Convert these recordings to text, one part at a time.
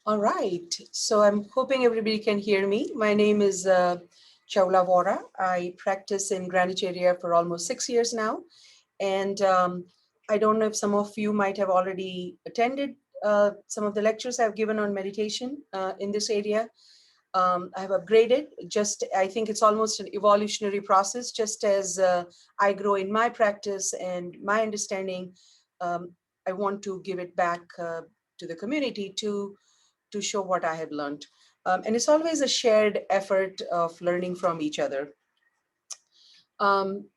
All right. So I'm hoping everybody can hear me. My name is Chaula Vora. I practice in Greenwich area for almost 6 years now. And I don't know if some of you might have already attended some of the lectures I've given on meditation in this area. I have upgraded. I think it's almost an evolutionary process, just as I grow in my practice and my understanding. Um, I want to give it back to the community to show what I have learned. And it's always a shared effort of learning from each other. Um,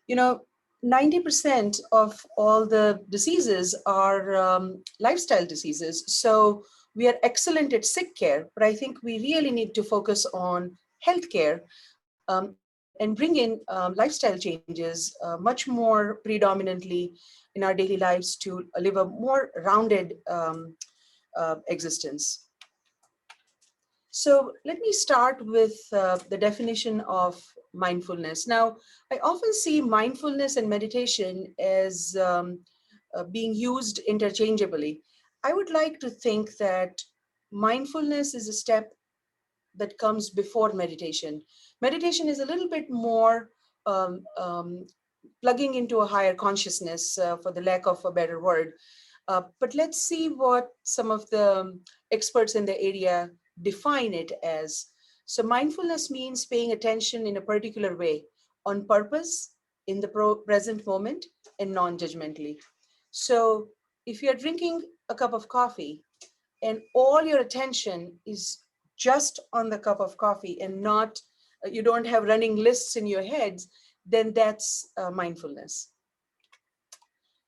you know, 90% of all the diseases are lifestyle diseases. So we are excellent at sick care, but I think we really need to focus on healthcare and bring in lifestyle changes much more predominantly in our daily lives to live a more rounded existence. So let me start with the definition of mindfulness. Now, I often see mindfulness and meditation as being used interchangeably. I would like to think that mindfulness is a step that comes before meditation. Meditation is a little bit more um, um, plugging into a higher consciousness, for the lack of a better word. But let's see what some of the experts in the area define it as. So, mindfulness means paying attention in a particular way, on purpose, in the present moment, and non judgmentally. So, if you're drinking a cup of coffee and all your attention is just on the cup of coffee and not, you don't have running lists in your heads, then that's mindfulness.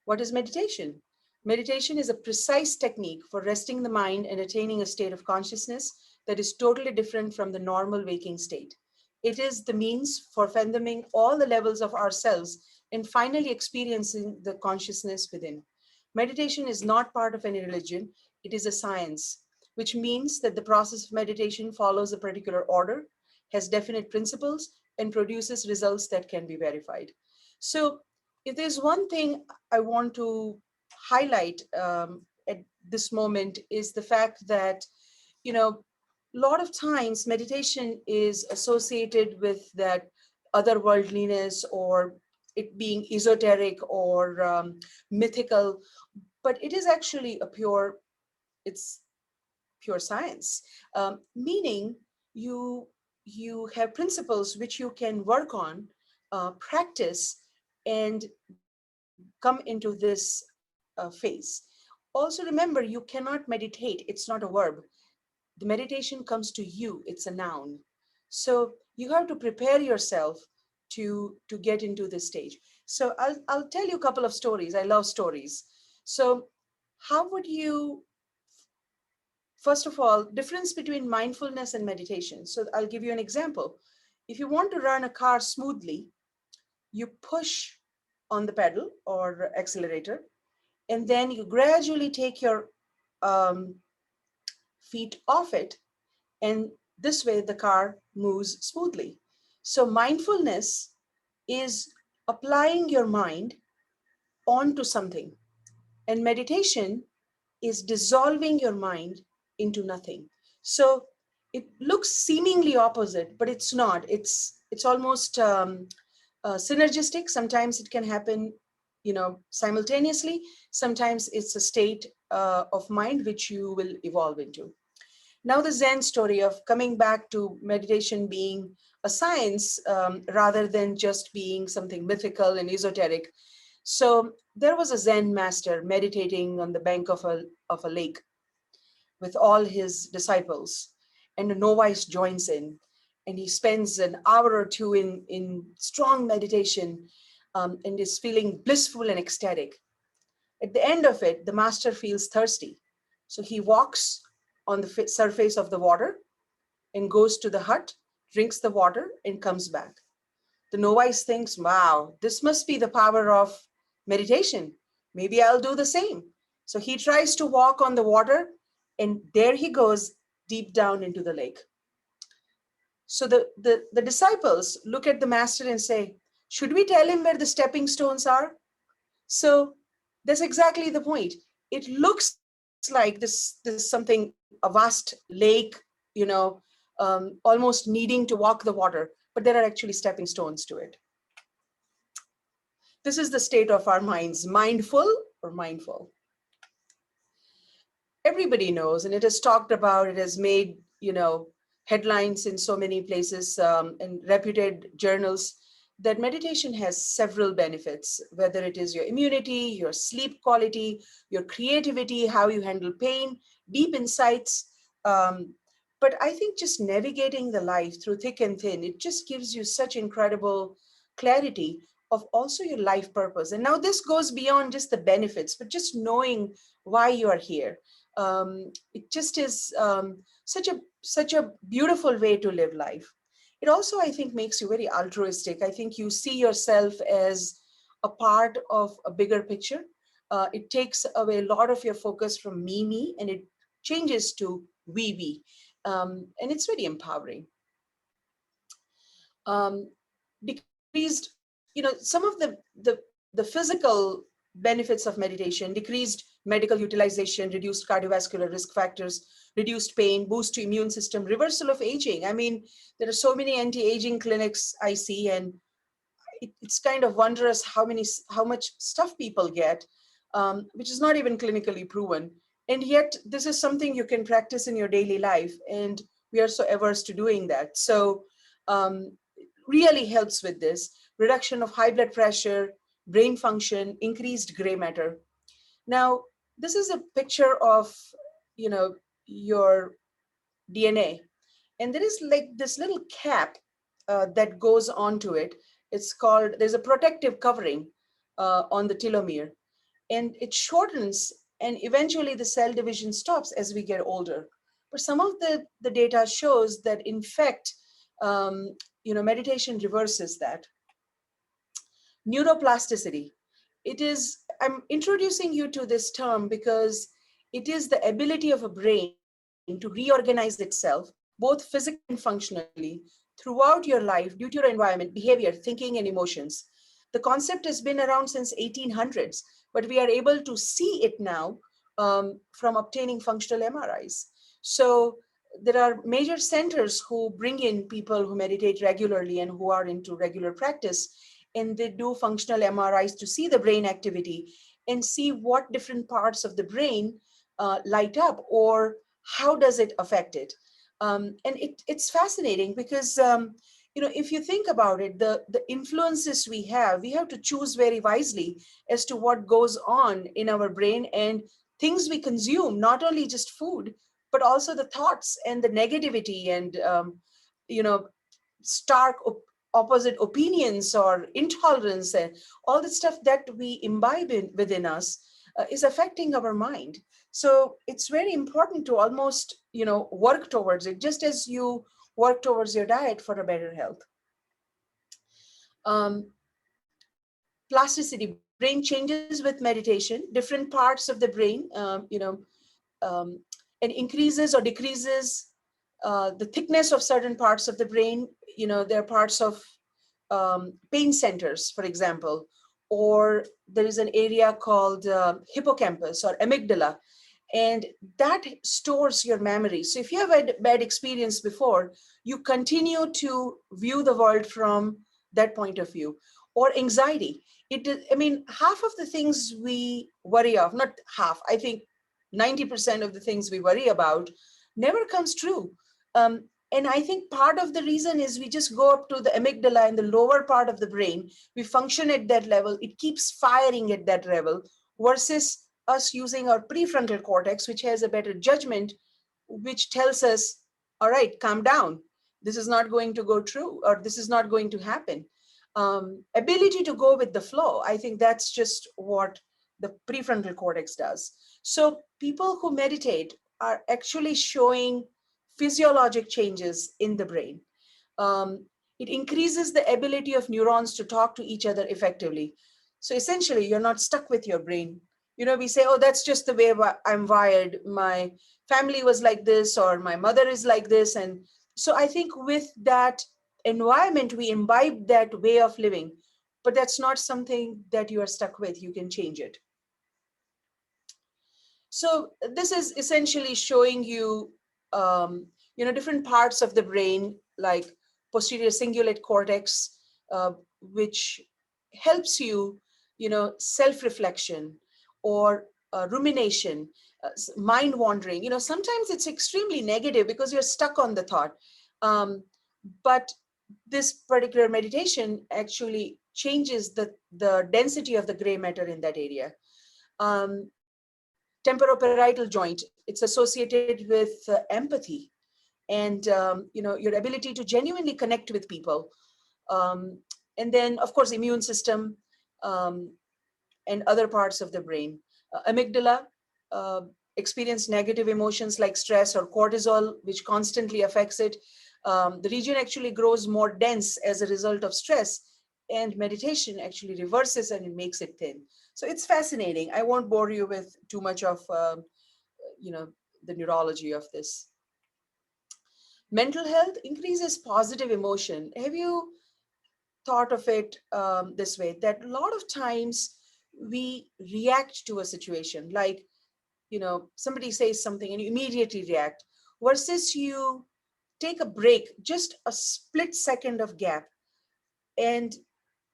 What is meditation? Meditation is a precise technique for resting the mind and attaining a state of consciousness that is totally different from the normal waking state. It is the means for fathoming all the levels of ourselves and finally experiencing the consciousness within. Meditation is not part of any religion, it is a science, which means that the process of meditation follows a particular order, has definite principles, and produces results that can be verified. So, if there's one thing I want to highlight at this moment is the fact that, a lot of times meditation is associated with that otherworldliness or it being esoteric or mythical, but it is actually it's pure science, meaning you you have principles which you can work on, practice, and come into this phase. Also remember, you cannot meditate, it's not a verb. The meditation comes to you, it's a noun. So you have to prepare yourself to get into this stage. So I'll tell you a couple of stories. I love stories. So how would you, first of all, difference between mindfulness and meditation? So I'll give you an example. If you want to run a car smoothly, you push on the pedal or accelerator, and then you gradually take your um, feet off it, and this way the car moves smoothly. So mindfulness is applying your mind onto something, and meditation is dissolving your mind into nothing. So it looks seemingly opposite, but it's not. It's almost synergistic. Sometimes it can happen, simultaneously. Sometimes it's a state of mind which you will evolve into. Now, the Zen story of coming back to meditation being a science, rather than just being something mythical and esoteric. So there was a Zen master meditating on the bank of a lake with all his disciples, and a novice joins in, and he spends an hour or two in strong meditation, and is feeling blissful and ecstatic. At the end of it, the master feels thirsty. So he walks on the surface of the water and goes to the hut, drinks the water, and comes back. The novice thinks, wow, this must be the power of meditation. Maybe I'll do the same. So he tries to walk on the water, and there he goes deep down into the lake. So the disciples look at the master and say, should we tell him where the stepping stones are? So that's exactly the point. It looks like this something, a vast lake, you know, almost needing to walk the water, but there are actually stepping stones to it. This is the state of our minds, mindful or mindful. Everybody knows, and it is talked about, it has made, you know, headlines in so many places, and reputed journals, that meditation has several benefits, whether it is your immunity, your sleep quality, your creativity, how you handle pain, deep insights. Um, but I think just navigating the life through thick and thin, it just gives you such incredible clarity of also your life purpose. And now this goes beyond just the benefits, but just knowing why you are here. It just is such a beautiful way to live life. It also, I think, makes you very altruistic. I think you see yourself as a part of a bigger picture. It takes away a lot of your focus from me, and it changes to we. And it's very empowering. Decreased, you know, some of the physical benefits of meditation: decreased medical utilization, reduced cardiovascular risk factors, reduced pain, boost to immune system, reversal of aging. I mean, there are so many anti-aging clinics I see, and it's kind of wondrous how much stuff people get, which is not even clinically proven, and yet this is something you can practice in your daily life, and we are so averse to doing that. So really helps with this reduction of high blood pressure, brain function, increased gray matter. Now, this is a picture of, you know, your DNA, and there is like this little cap that goes onto it. It's called, there's a protective covering on the telomere, and it shortens, and eventually the cell division stops as we get older. But some of the data shows that in fact, you know, meditation reverses that. Neuroplasticity. It is, I'm introducing you to this term because it is the ability of a brain to reorganize itself, both physically and functionally, throughout your life due to your environment, behavior, thinking, and emotions. The concept has been around since 1800s, but we are able to see it now from obtaining functional MRIs. So there are major centers who bring in people who meditate regularly and who are into regular practice, and they do functional MRIs to see the brain activity and see what different parts of the brain light up, or how does it affect it. And it's fascinating because you know, if you think about it, the influences we have to choose very wisely as to what goes on in our brain, and things we consume, not only just food, but also the thoughts and the negativity, and you know, stark opposite opinions or intolerance, and all the stuff that we imbibe within us is affecting our mind. So it's very important to almost, you know, work towards it, just as you work towards your diet for a better health. um, Plasticity, brain changes with meditation, different parts of the brain, um, and increases or decreases the thickness of certain parts of the brain. You know, there are parts of pain centers, for example, or there is an area called hippocampus or amygdala, and that stores your memory. So if you have had a bad experience before, you continue to view the world from that point of view. Or anxiety. I mean, half of the things we worry of, not half, I think 90% of the things we worry about never comes true. And I think part of the reason is we just go up to the amygdala in the lower part of the brain. We function at that level. It keeps firing at that level versus us using our prefrontal cortex, which has a better judgment, which tells us, all right, calm down. This is not going to go true, or this is not going to happen. Ability to go with the flow. I think that's just what the prefrontal cortex does. So people who meditate are actually showing physiologic changes in the brain. It increases the ability of neurons to talk to each other effectively. So essentially, you're not stuck with your brain. You know, we say, oh, that's just the way I'm wired. My family was like this, or my mother is like this. And so I think with that environment, we imbibe that way of living, but that's not something that you are stuck with. You can change it. So this is essentially showing you, different parts of the brain, like posterior cingulate cortex, which helps you, self-reflection or rumination, mind wandering. Sometimes it's extremely negative because you're stuck on the thought. Um, but this particular meditation actually changes the density of the gray matter in that area. Temporoparietal joint, it's associated with empathy and your ability to genuinely connect with people. um, and then of course immune system, um, and other parts of the brain. Amygdala uh, experience negative emotions like stress or cortisol, which constantly affects it. The region actually grows more dense as a result of stress, and meditation actually reverses and it makes it thin. So it's fascinating. I won't bore you with too much of you know the neurology of this. Mental health increases positive emotion. Have you thought of it this way, that a lot of times we react to a situation, like somebody says something and you immediately react, versus you take a break, just a split second of gap, and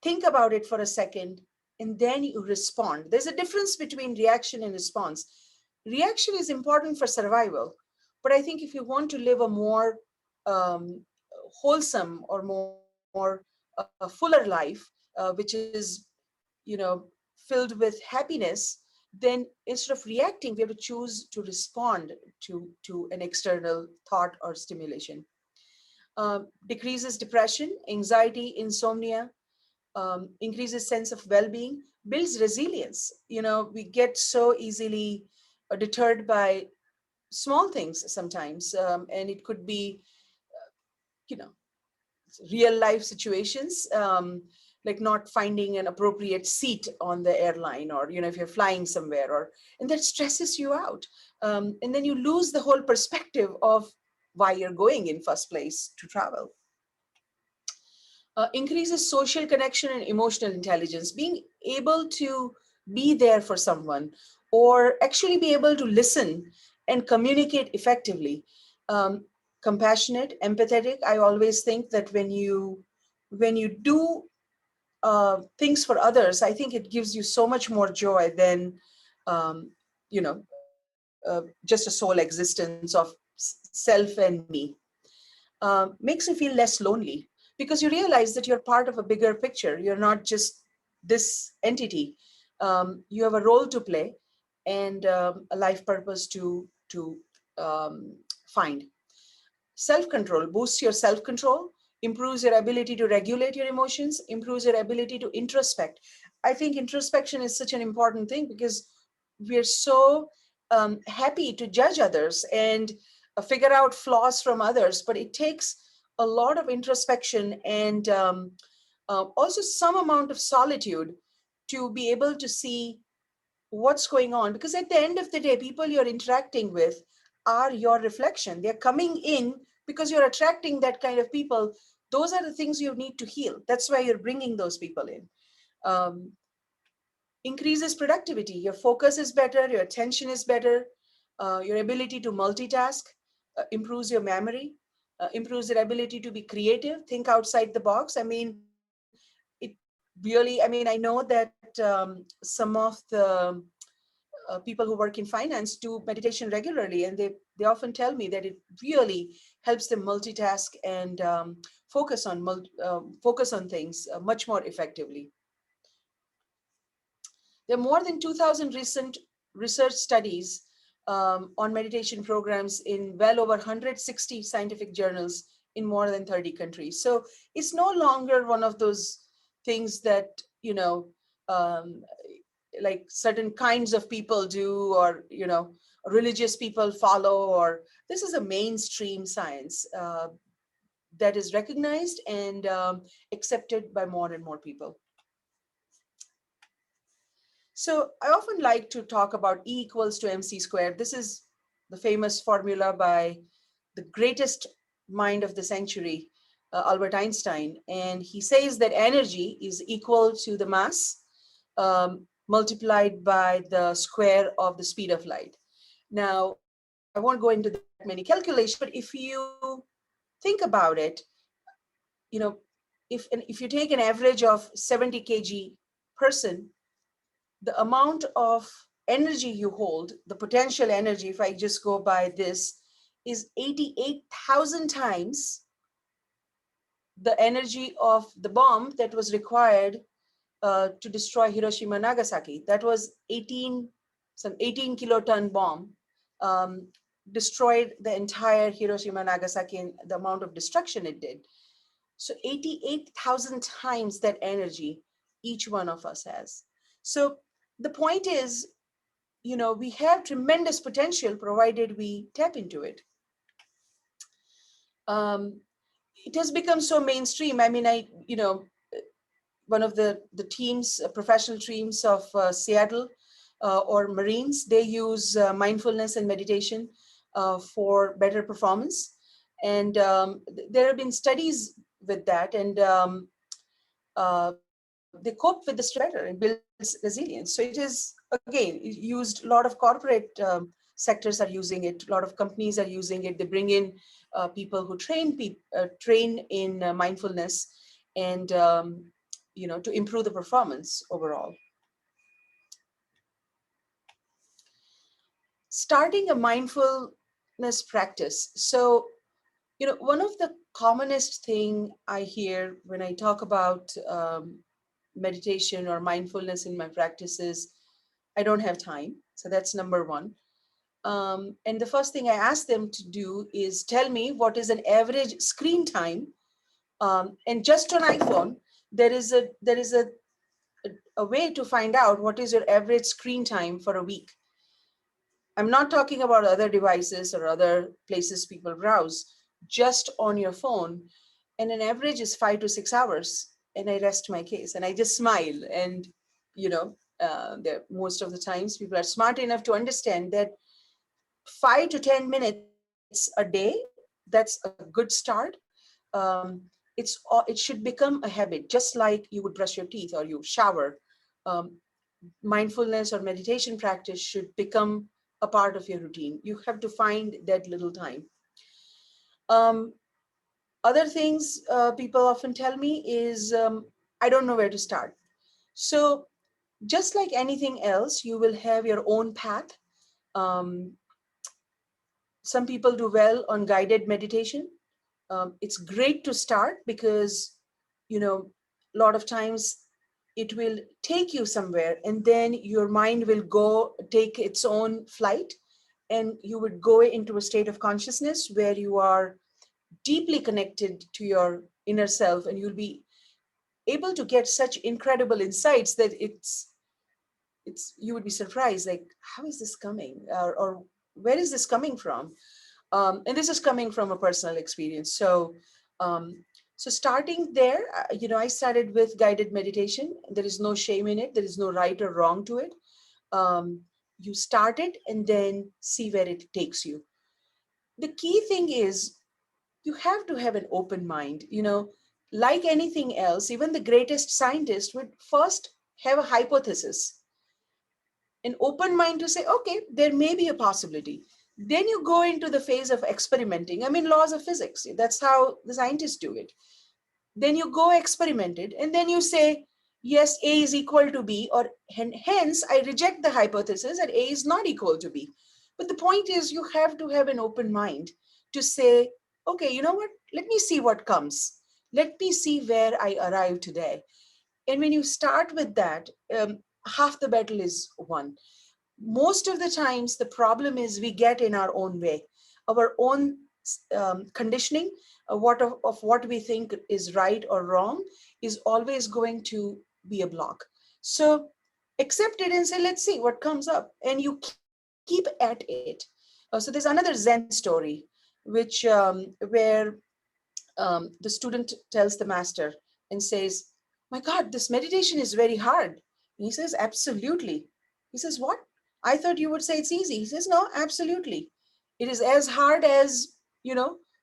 think about it for a second, and then you respond. There's a difference between reaction and response. Reaction is important for survival, but I think if you want to live a more um, wholesome or more fuller life, which is filled with happiness, then instead of reacting, we have to choose to respond to an external thought or stimulation. Decreases depression, anxiety, insomnia, increases sense of well-being, builds resilience. We get so easily deterred by small things sometimes, and it could be, you know, real life situations, like not finding an appropriate seat on the airline, or if you're flying somewhere, or and that stresses you out, and then you lose the whole perspective of why you're going in first place to travel. Increases social connection and emotional intelligence, being able to be there for someone, or actually be able to listen and communicate effectively. Um, Compassionate, empathetic. I always think that when you do things for others, I think it gives you so much more joy than um, just a sole existence of self and me. Makes you feel less lonely, because you realize that you're part of a bigger picture. You're not just this entity. You have a role to play, and a life purpose to find. Self-control boosts your self-control, improves your ability to regulate your emotions, improves your ability to introspect. I think introspection is such an important thing, because we're so happy to judge others and figure out flaws from others, but it takes a lot of introspection and also some amount of solitude to be able to see what's going on, because at the end of the day, people you're interacting with are your reflection. They're coming in because you're attracting that kind of people. Those are the things you need to heal. That's why you're bringing those people in. um, Increases productivity. Your focus is better, your attention is better, your ability to multitask improves your memory, improves your ability to be creative, think outside the box. I mean, it really, I mean, I know that some of the people who work in finance do meditation regularly, and they often tell me that it really helps them multitask and focus on things much more effectively. There are more than 2,000 recent research studies on meditation programs in well over 160 scientific journals in more than 30 countries. So it's no longer one of those things that, um, like certain kinds of people do, or, religious people follow, or this is a mainstream science that is recognized and accepted by more and more people. So I often like to talk about E equals to MC squared. This is the famous formula by the greatest mind of the century, Albert Einstein. And he says that energy is equal to the mass multiplied by the square of the speed of light. Now, I won't go into that many calculations, but if you think about it, you know, if you take an average of 70 kg person, the amount of energy you hold, the potential energy, if I just go by this, is 88,000 times the energy of the bomb that was required to destroy Hiroshima and Nagasaki. That was some 18 kiloton bomb, um, destroyed the entire Hiroshima and Nagasaki and the amount of destruction it did. So 88,000 times that energy each one of us has. So the point is, we have tremendous potential provided we tap into it. Um, it has become so mainstream. I mean, one of the teams, professional teams of Seattle or Marines, they use mindfulness and meditation for better performance. And there have been studies with that, and they cope with the stress better and builds resilience. So it is, again, used. A lot of corporate sectors are using it. A lot of companies are using it. They bring in people who train in mindfulness, and to improve the performance overall. Starting a mindfulness practice. So, one of the commonest thing I hear when I talk about meditation or mindfulness in my practice is, I don't have time. So that's number one. And the first thing I ask them to do is tell me what is an average screen time. And just on iPhone, there is a way to find out what is your average screen time for a week. I'm not talking about other devices or other places people browse, just on your phone. And an average is 5 to 6 hours. And I rest my case and I just smile. And, most of the times people are smart enough to understand that 5 to 10 minutes a day, that's a good start. It should become a habit, just like you would brush your teeth or you shower. Um, Mindfulness or meditation practice should become a part of your routine. You have to find that little time. Um, Other things people often tell me is, I don't know where to start. So, just like anything else, you will have your own path. Um, some people do well on guided meditation. It's great to start because, a lot of times it will take you somewhere and then your mind will go take its own flight, and you would go into a state of consciousness where you are deeply connected to your inner self, and you'll be able to get such incredible insights that it's you would be surprised, like, how is this coming, or where is this coming from? And this is coming from a personal experience. Um, so starting there, I started with guided meditation. There is no shame in it. There is no right or wrong to it. Um, you start it and then see where it takes you. The key thing is you have to have an open mind. Like anything else, even the greatest scientist would first have a hypothesis, an open mind to say, okay, there may be a possibility. Then you go into the phase of experimenting. I mean, laws of physics, that's how the scientists do it. Then you go experiment it, and then you say, yes, A is equal to B, or hence I reject the hypothesis that A is not equal to B. But the point is, you have to have an open mind to say, okay, you know what? Let me see what comes. Let me see where I arrive today. And when you start with that, half the battle is won. Most of the times, the problem is we get in our own way, our own conditioning, of what we think is right or wrong is always going to be a block. So accept it and say, let's see what comes up. And you keep at it. So there's another Zen story, where the student tells the master and says, my God, this meditation is very hard. And he says, absolutely. He says, what? I thought you would say it's easy. He says, no, absolutely. It is as hard as,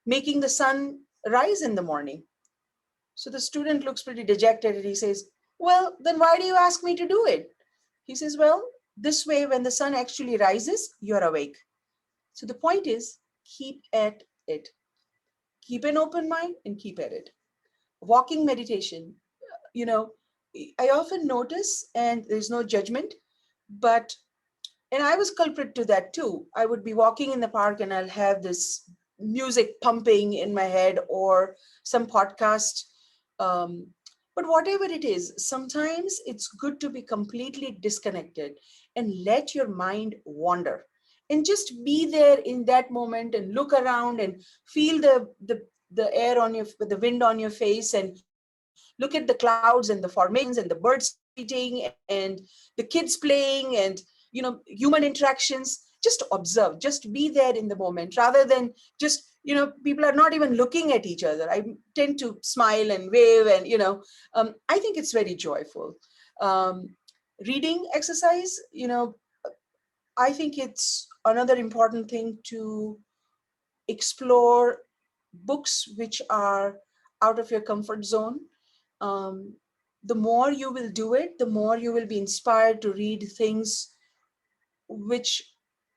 making the sun rise in the morning. So the student looks pretty dejected and he says, well, then why do you ask me to do it? He says, well, this way, when the sun actually rises, you're awake. So the point is, keep at it. Keep an open mind and keep at it. Walking meditation, you know, I often notice, and there's no judgment, but and I was culprit to that too. I would be walking in the park and I'll have this music pumping in my head or some podcast. Um, but whatever it is, sometimes it's good to be completely disconnected and let your mind wander and just be there in that moment and look around and feel the air on your, the wind on your face, and look at the clouds and the formations and the birds tweeting and the kids playing and human interactions. Just observe, just be there in the moment, rather than just, people are not even looking at each other. I tend to smile and wave, and I think it's very joyful. um, Reading exercise, I think it's another important thing to explore books which are out of your comfort zone. um, the more you will do it, the more you will be inspired to read things which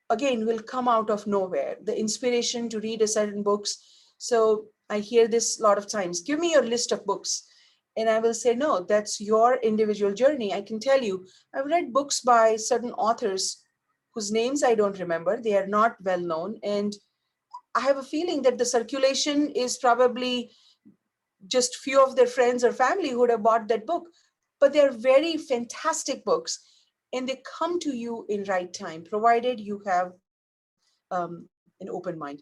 again will come out of nowhere, the inspiration to read a certain books. So I hear this a lot of times: give me your list of books. And I will say, no, that's your individual journey. I can tell you, I've read books by certain authors whose names I don't remember, they are not well known, and I have a feeling that the circulation is probably just few of their friends or family who would have bought that book. But they're very fantastic books, and they come to you in right time, provided you have an open mind.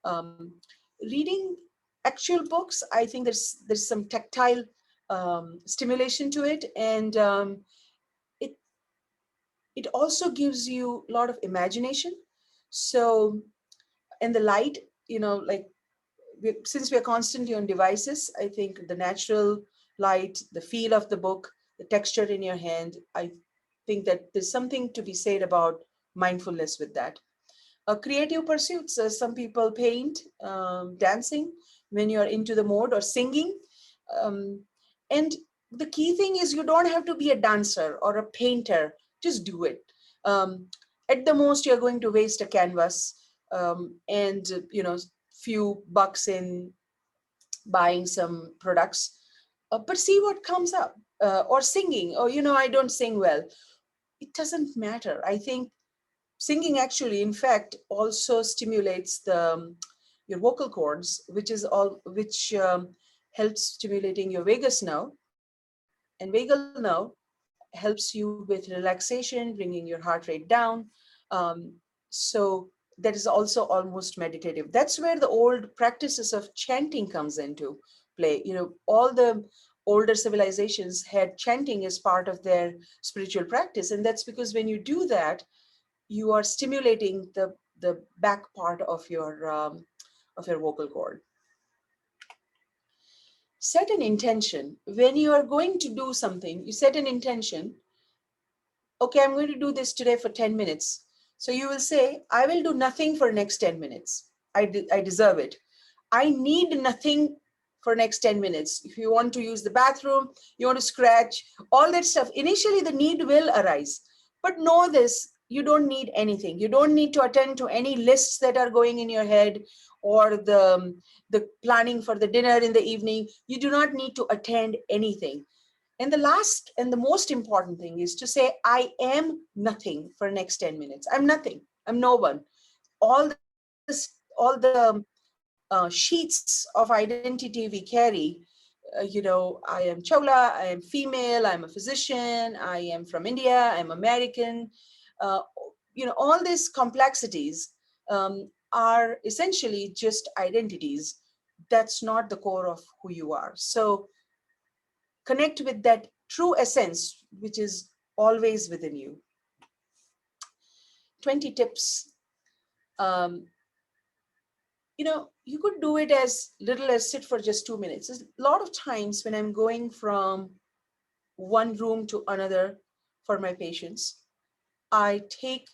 Um, Reading actual books, I think there's some tactile stimulation to it, and it it also gives you a lot of imagination. So, and the light, like, since we're constantly on devices, I think the natural light, the feel of the book, the texture in your hand, I think that there's something to be said about mindfulness with that. Creative pursuits, some people paint, dancing when you're into the mode, or singing. Um, and the key thing is, you don't have to be a dancer or a painter, just do it. Um, at the most, you're going to waste a canvas, and few bucks in buying some products, but see what comes up. Or singing, or I don't sing well, it doesn't matter. I think singing actually, in fact, also stimulates the your vocal cords, which helps stimulating your vagus nerve, and vagal nerve helps you with relaxation, bringing your heart rate down. So that is also almost meditative. That's where the old practices of chanting comes into play. All the older civilizations had chanting as part of their spiritual practice, and that's because when you do that, you are stimulating the back part of your vocal cord. Set an intention. When you are going to do something, you set an intention. Okay, I'm going to do this today for 10 minutes. So you will say, I will do nothing for next 10 minutes. I deserve it. I need nothing for next 10 minutes. If you want to use the bathroom, you want to scratch, all that stuff, initially the need will arise. But know this, you don't need anything. You don't need to attend to any lists that are going in your head, or the planning for the dinner in the evening. You do not need to attend anything. And the last and the most important thing is to say, I am nothing for next 10 minutes. I'm nothing. I'm no one. All the sheets of identity we carry, I am Chaula, I am female, I'm a physician, I am from India, I'm American. Uh, all these complexities are essentially just identities. That's not the core of who you are. So connect with that true essence, which is always within you. 20 tips. Um, you could do it as little as sit for just 2 minutes. A lot of times when I'm going from one room to another for my patients, I take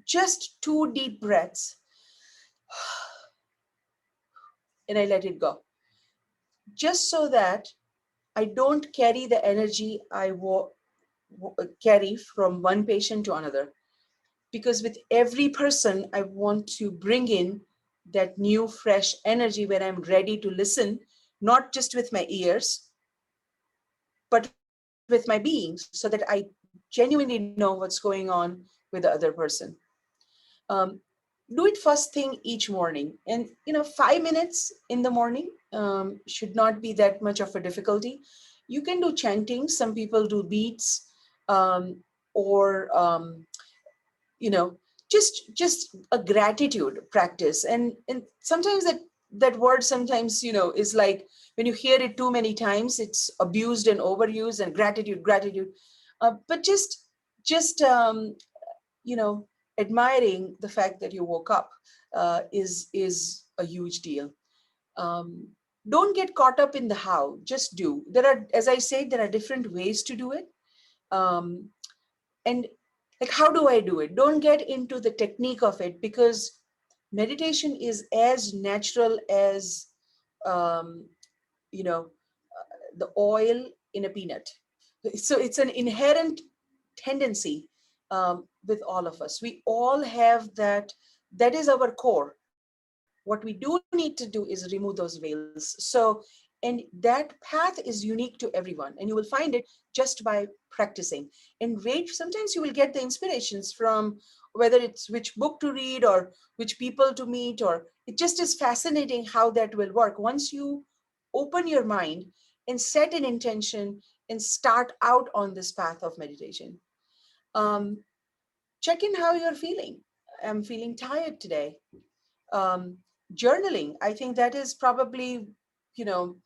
just 2 deep breaths and I let it go. Just so that I don't carry the energy I carry from one patient to another. because with every person, I want to bring in that new, fresh energy where I'm ready to listen, not just with my ears, but with my being, so that I genuinely know what's going on with the other person. Um, do it first thing each morning. And, 5 minutes in the morning should not be that much of a difficulty. You can do chanting. Some people do beats, or just a gratitude practice. And sometimes that word sometimes is like, when you hear it too many times, it's abused and overused, and gratitude. But just you know admiring the fact that you woke up is a huge deal. um, don't get caught up in the how, just do. There are, as I said, there are different ways to do it. um, and like, how do I do it? Don't get into the technique of it, because meditation is as natural as um, you know the oil in a peanut. So it's an inherent tendency with all of us. We all have that. That is our core. What we do need to do is remove those veils. And that path is unique to everyone, and you will find it just by practicing. And wait, sometimes you will get the inspirations from whether it's which book to read or which people to meet, or it just is fascinating how that will work once you open your mind and set an intention and start out on this path of meditation. Um, Check in how you're feeling. I'm feeling tired today. um, Journaling, I think that is probably, you know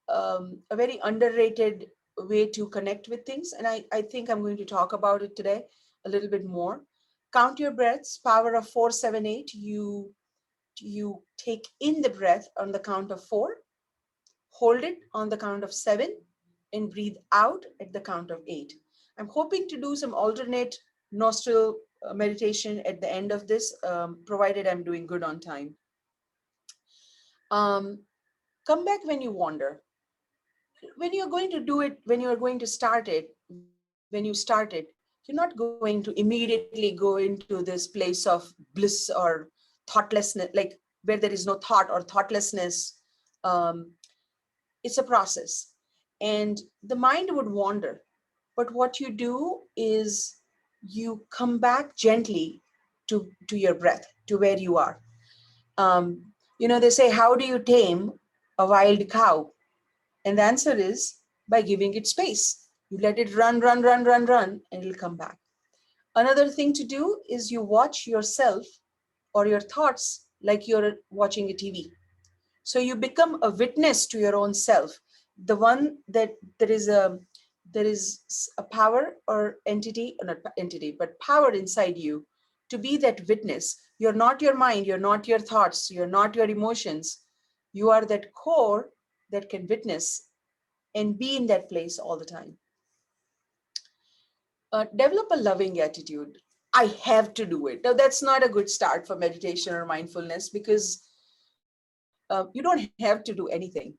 a very underrated way to connect with things, and I think I'm going to talk about it today a little bit more. Count your breaths, power of 478. You take in the breath on the count of 4, hold it on the count of 7, and breathe out at the count of 8. I'm hoping to do some alternate nostril meditation at the end of this, provided I'm doing good on time. um, Come back when you wander. When you're going to do it, when you're going to start it, when you start it, you're not going to immediately go into this place of bliss or thoughtlessness, like where there is no thought or thoughtlessness. um, it's a process, and the mind would wander. But what you do is you come back gently to your breath, to where you are. They say, how do you tame a wild cow? And the answer is by giving it space. You let it run, and it'll come back. Another thing to do is you watch yourself or your thoughts like you're watching a TV. So you become a witness to your own self, the one that there is a power or entity, or not entity, but power inside you to be that witness. You're not your mind, you're not your thoughts, you're not your emotions. You are that core that can witness and be in that place all the time. Develop a loving attitude. I have to do it. Now, that's not a good start for meditation or mindfulness, because you don't have to do anything.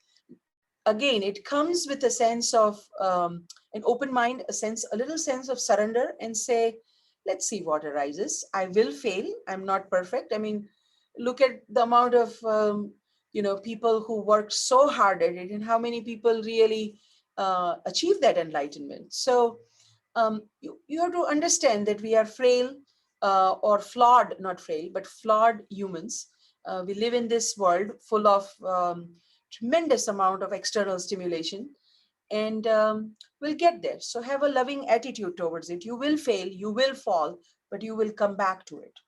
Again, it comes with a sense of an open mind, a little sense of surrender, and say, let's see what arises. I will fail. I'm not perfect. I mean, look at the amount of people who work so hard at it, and how many people really achieve that enlightenment. So you have to understand that we are frail, or flawed, not frail, but flawed humans. We live in this world full of tremendous amount of external stimulation, and we'll get there. So have a loving attitude towards it. You will fail, you will fall, but you will come back to it.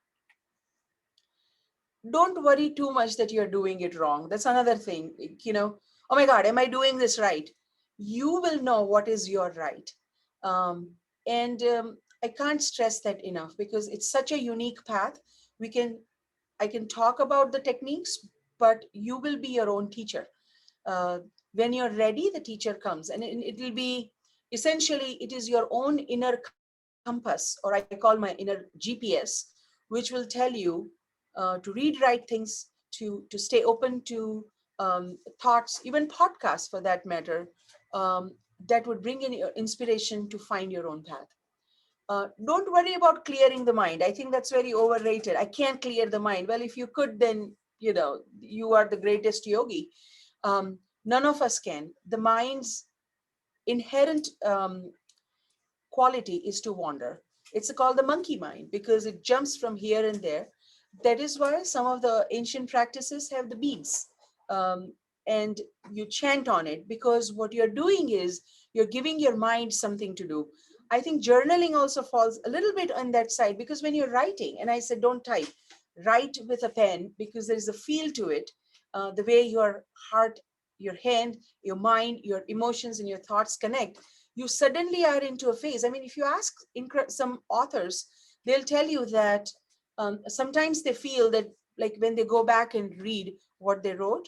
Don't worry too much that you're doing it wrong. That's another thing. Oh my God, am I doing this right? You will know what is your right. Um, and I can't stress that enough, because it's such a unique path. We can, I can talk about the techniques, but you will be your own teacher. Uh, when you're ready, the teacher comes, and it will be, essentially, it is your own inner compass, or I call my inner GPS, which will tell you to read right things, to stay open to thoughts, even podcasts for that matter, that would bring in your inspiration to find your own path. Don't worry about clearing the mind. I think that's very overrated. I can't clear the mind. Well, if you could, then you are the greatest yogi. None of us can. The mind's inherent quality is to wander. It's called the monkey mind because it jumps from here and there. That is why some of the ancient practices have the beads. Um, and you chant on it, because what you're doing is you're giving your mind something to do. I think journaling also falls a little bit on that side, because when you're writing, and I said don't type, write with a pen, because there is a feel to it. The way your heart, your hand, your mind, your emotions, and your thoughts connect, you suddenly are into a phase. I mean, if you ask some authors, they'll tell you that sometimes they feel that, like, when they go back and read what they wrote,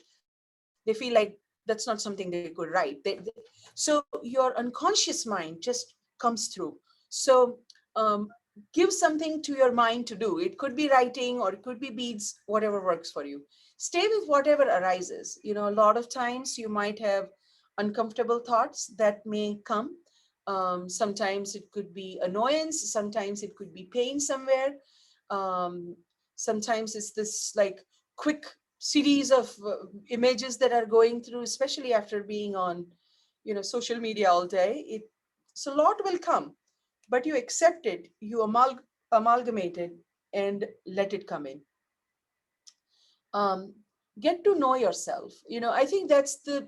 they feel like that's not something they could write. So your unconscious mind just comes through. So um, give something to your mind to do. It could be writing, or it could be beads, whatever works for you. Stay with whatever arises. A lot of times you might have uncomfortable thoughts that may come. Sometimes it could be annoyance, sometimes it could be pain somewhere. Um, Sometimes it's this like quick series of images that are going through, especially after being on, social media all day. So a lot will come, but you accept it, you amalgamate it, and let it come in. Um, get to know yourself. I think that's the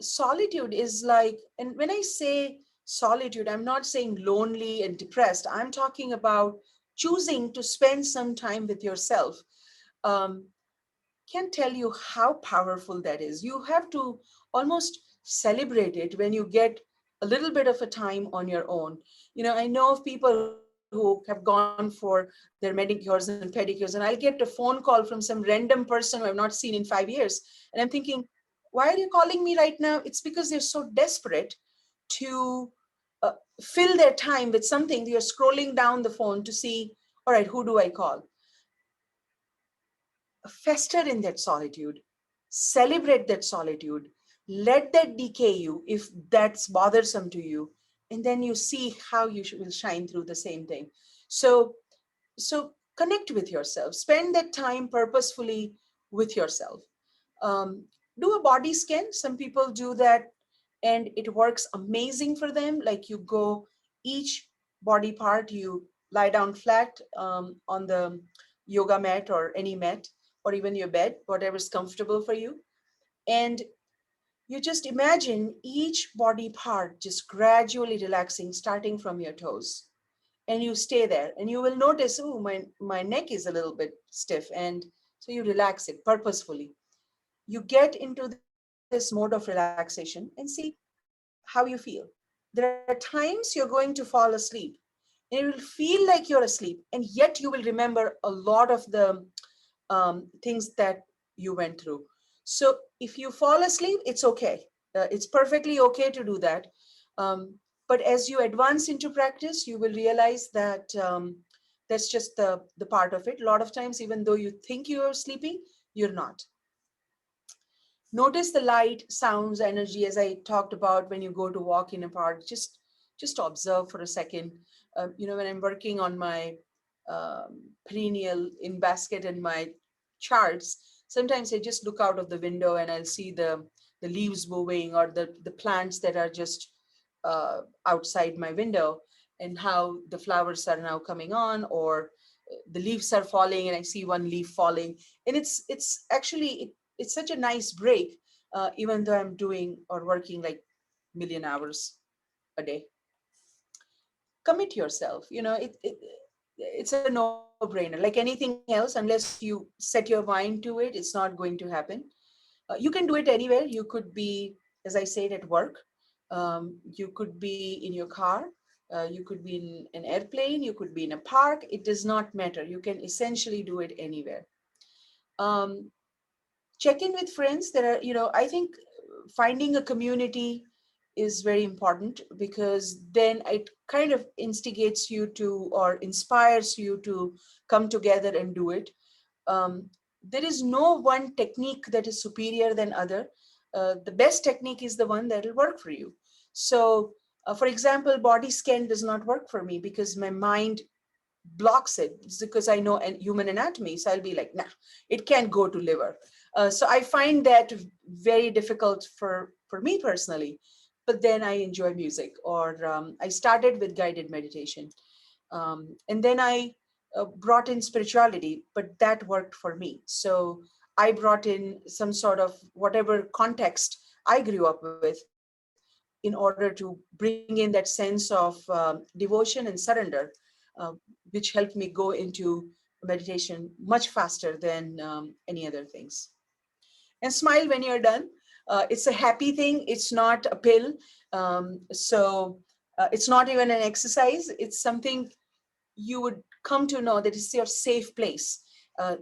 solitude is like, and when I say solitude, I'm not saying lonely and depressed. I'm talking about choosing to spend some time with yourself. um, can't tell you how powerful that is. You have to almost celebrate it when you get a little bit of a time on your own. I know of people who have gone for their manicures and pedicures, and I'll get a phone call from some random person who I've not seen in 5 years. And I'm thinking, why are you calling me right now? It's because they're so desperate to uh, fill their time with something. You're scrolling down the phone to see, all right, who do I call? Fester in that solitude, celebrate that solitude, let that decay you if that's bothersome to you, and then you see how you will shine through the same thing. So so connect with yourself, spend that time purposefully with yourself. um, do a body scan. Some people do that, and it works amazing for them. Like, you go each body part, you lie down flat on the yoga mat or any mat, or even your bed, whatever is comfortable for you. And you just imagine each body part just gradually relaxing, starting from your toes. And you stay there, and you will notice, oh, my neck is a little bit stiff. And so you relax it purposefully. You get into this mode of relaxation and see how you feel. There are times you're going to fall asleep, and it will feel like you're asleep, and yet you will remember a lot of the things that you went through. So if you fall asleep, it's okay. It's perfectly okay to do that. Um, but as you advance into practice, you will realize that that's just the part of it. A lot of times, even though you think you're sleeping, you're not. Notice the light, sounds, energy, as I talked about when you go to walk in a park. Just observe for a second. When I'm working on my perennial in basket and my charts, sometimes I just look out of the window and I'll see the leaves moving, or the plants that are just outside my window, and how the flowers are now coming on, or the leaves are falling and I see one leaf falling. And it's actually it's such a nice break, even though I'm doing or working like million hours a day. Commit yourself. It's a no-brainer. Like anything else, unless you set your mind to it, it's not going to happen. You can do it anywhere. You could be, as I said, at work. You could be in your car. You could be in an airplane. You could be in a park. It does not matter. You can essentially do it anywhere. Um, Check in with friends. I think finding a community is very important, because then it kind of instigates you to, or inspires you to come together and do it. um, there is no one technique that is superior than other. The best technique is the one that will work for you. So For example, body scan does not work for me because my mind blocks it. It's because I know human anatomy. So I'll be like, nah, it can't go to liver. So I find that very difficult for me personally. But then I enjoy music, or I started with guided meditation. And then I brought in spirituality, but that worked for me. So I brought in some sort of whatever context I grew up with in order to bring in that sense of devotion and surrender, uh, which helped me go into meditation much faster than any other things. And smile when you're done. It's a happy thing. It's not a pill. It's not even an exercise. It's something you would come to know that it's your safe place.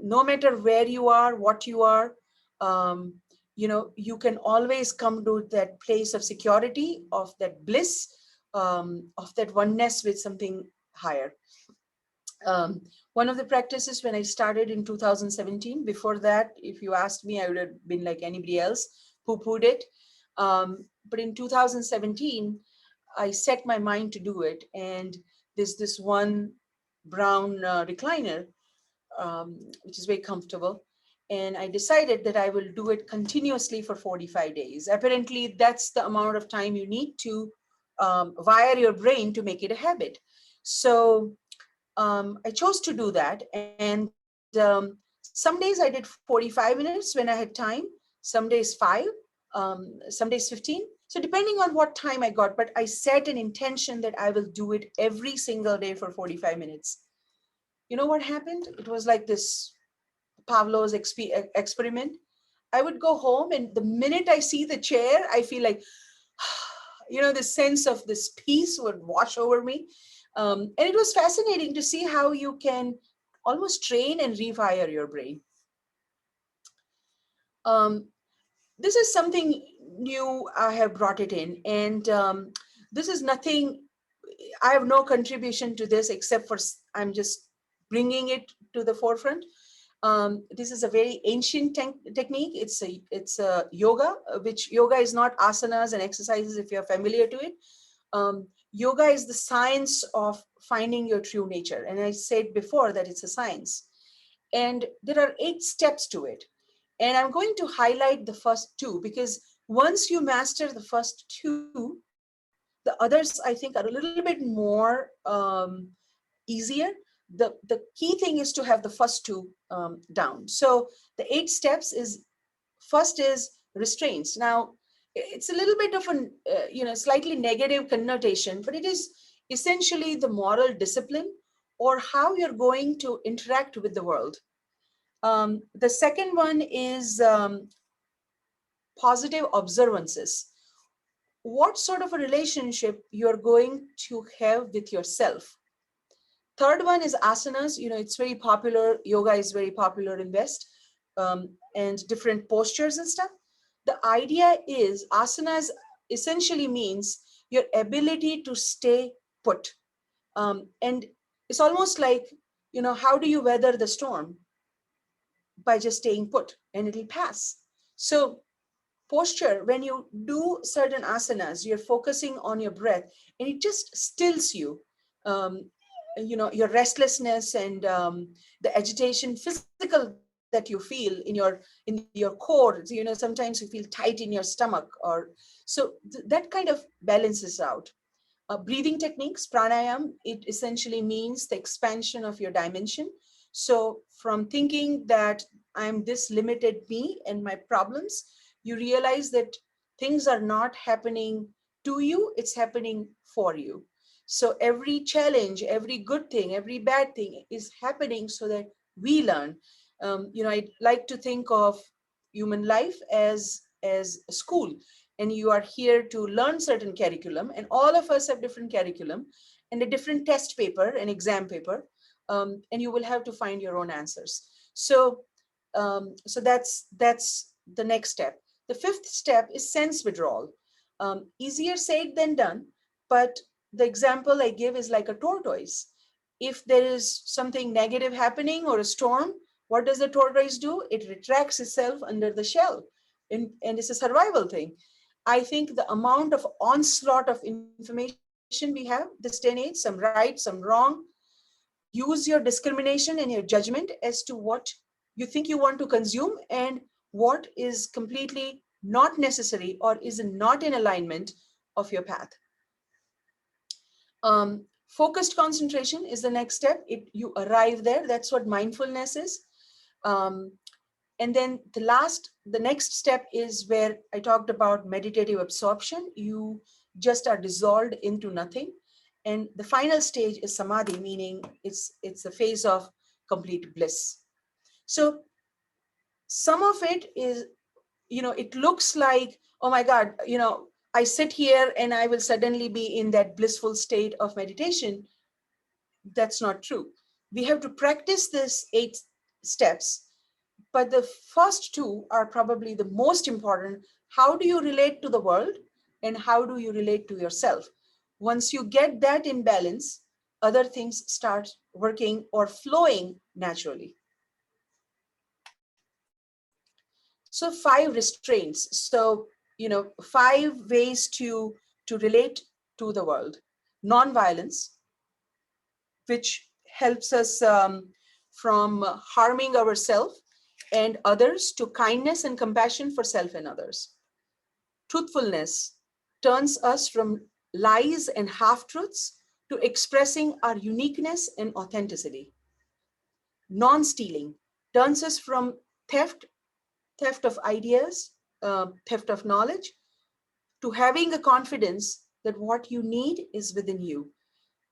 No matter where you are, what you are, um, you can always come to that place of security, of that bliss, of that oneness with something higher. um, One of the practices when I started in 2017, before that, if you asked me, I would have been like anybody else, poo-pooed it. But in 2017, I set my mind to do it. And there's this one brown recliner, which is very comfortable. And I decided that I will do it continuously for 45 days. Apparently, that's the amount of time you need to wire your brain to make it a habit. So I chose to do that. And some days I did 45 minutes when I had time, some days 5, some days 15. So depending on what time I got, but I set an intention that I will do it every single day for 45 minutes. You know what happened? It was like this Pavlov's experiment. I would go home, and the minute I see the chair, I feel like, the sense of this peace would wash over me. And it was fascinating to see how you can almost train and rewire your brain. Um, this is something new. I have brought it in, and this is nothing. I have no contribution to this except for I'm just bringing it to the forefront. This is a very ancient technique. It's a yoga, which yoga is not asanas and exercises. If you're familiar to it, yoga is the science of finding your true nature. And I said before that it's a science. And there are 8 steps to it. And I'm going to highlight the first 2 because once you master the first 2, the others I think are a little bit more easier. The key thing is to have the first 2 down. So the 8 steps is, first is restraints. Now, it's a little bit of an slightly negative connotation, but it is essentially the moral discipline or how you're going to interact with the world. The second one is positive observances. What sort of a relationship you're going to have with yourself. Third one is asanas. It's very popular. Yoga is very popular in West, and different postures and stuff. The idea is asanas essentially means your ability to stay put. And it's almost like, how do you weather the storm? By just staying put, and it'll pass. So posture, when you do certain asanas, you're focusing on your breath, and it just stills you. Your restlessness and the agitation, physical, that you feel in your core. Sometimes you feel tight in your stomach, or so that kind of balances out. Breathing techniques, pranayam, it essentially means the expansion of your dimension. So from thinking that I'm this limited me and my problems, you realize that things are not happening to you, it's happening for you. So every challenge, every good thing, every bad thing is happening so that we learn. I like to think of human life as a school, and you are here to learn certain curriculum, and all of us have different curriculum and a different test paper and exam paper, and you will have to find your own answers. So that's the next step. The fifth step is sense withdrawal. Easier said than done, but the example I give is like a tortoise. If there is something negative happening or a storm, what does the tortoise do? It retracts itself under the shell, and it's a survival thing. I think the amount of onslaught of information we have this day and age, some right, some wrong, use your discrimination and your judgment as to what you think you want to consume and what is completely not necessary or is not in alignment of your path. Focused concentration is the next step. You arrive there. That's what mindfulness is. Um, and then the next step is where I talked about meditative absorption. You just are dissolved into nothing. And the final stage is samadhi, meaning it's the phase of complete bliss. So some of it is, it looks like, oh my God, I sit here and I will suddenly be in that blissful state of meditation. That's not true. We have to practice this 8 steps, but the first two are probably the most important. How do you relate to the world and how do you relate to yourself? Once you get that in balance, other things start working or flowing naturally. So 5 restraints. So, 5 ways to relate to the world. Non-violence, which helps us from harming ourselves and others, to kindness and compassion for self and others. Truthfulness turns us from lies and half-truths to expressing our uniqueness and authenticity. Non-stealing turns us from theft, theft of ideas, theft of knowledge, to having a confidence that what you need is within you.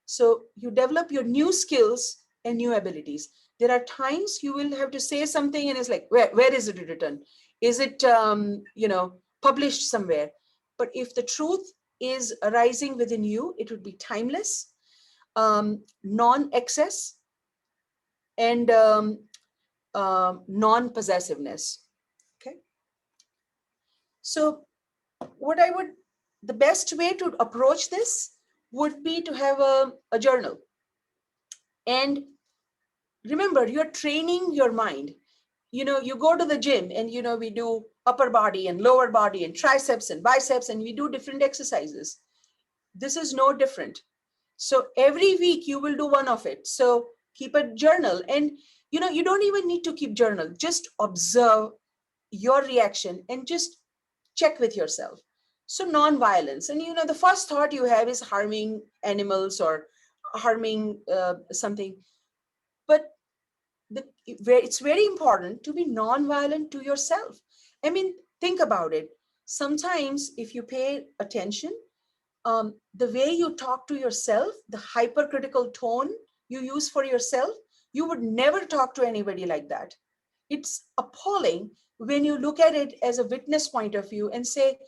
So you develop your new skills and new abilities. There are times you will have to say something and it's like, where is it written? Is it, published somewhere? But if the truth is arising within you, it would be timeless, non-excess, and non-possessiveness. Okay. So what I would, the best way to approach this would be to have a journal. And remember, you're training your mind. You go to the gym and, we do upper body and lower body and triceps and biceps, and we do different exercises. This is no different. So every week you will do one of it. So keep a journal, and, you don't even need to keep journal. Just observe your reaction and just check with yourself. So non-violence, and, the first thought you have is harming animals or harming something. But it's very important to be non-violent to yourself. I mean, think about it. Sometimes if you pay attention, the way you talk to yourself, the hypercritical tone you use for yourself, you would never talk to anybody like that. It's appalling when you look at it as a witness point of view and say,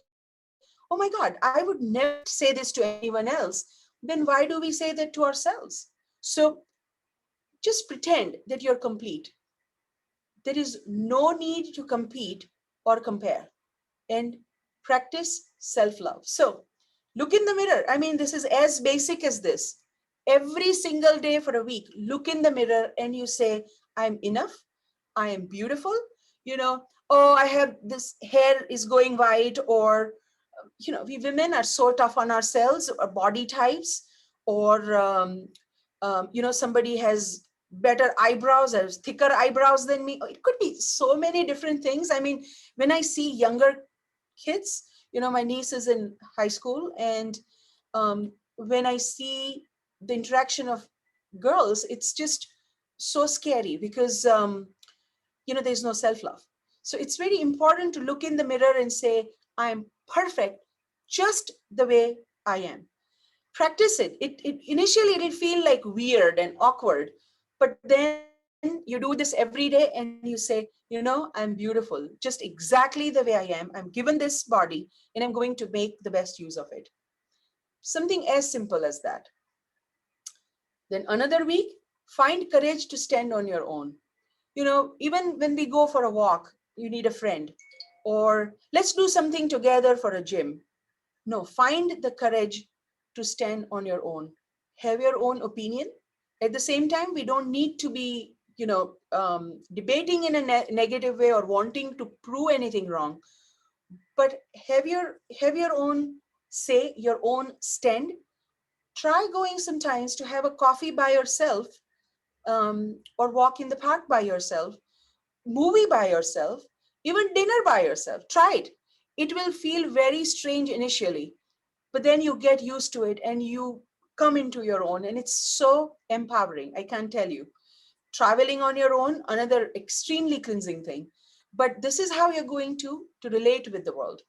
oh my God, I would never say this to anyone else. Then why do we say that to ourselves? So just pretend that you're complete. There is no need to compete or compare, and practice self-love. So look in the mirror. I mean, this is as basic as this. Every single day for a week, look in the mirror and you say, I'm enough. I am beautiful. Oh, I have this hair is going white, or, we women are so tough on ourselves, or body types, or, somebody has better eyebrows or thicker eyebrows than me. It could be so many different things. I mean, when I see younger kids, my niece is in high school, and when I see the interaction of girls, it's just so scary because, there's no self-love. So it's very important to look in the mirror and say, I'm perfect just the way I am. Practice it. It initially it'll feel like weird and awkward, but then you do this every day and you say, I'm beautiful just exactly the way I am. I'm given this body and I'm going to make the best use of it. Something as simple as that. Then another week, find courage to stand on your own. Even when we go for a walk, you need a friend, or let's do something together for a gym. No, find the courage to stand on your own. Have your own opinion. At the same time, we don't need to be, debating in a negative way or wanting to prove anything wrong. but have your own say, your own stand. Try going sometimes to have a coffee by yourself, or walk in the park by yourself, movie by yourself, even dinner by yourself. Try it. It will feel very strange initially, but then you get used to it and you come into your own, and it's so empowering. I can't tell you. Traveling on your own, another extremely cleansing thing. But this is how you're going to relate with the world.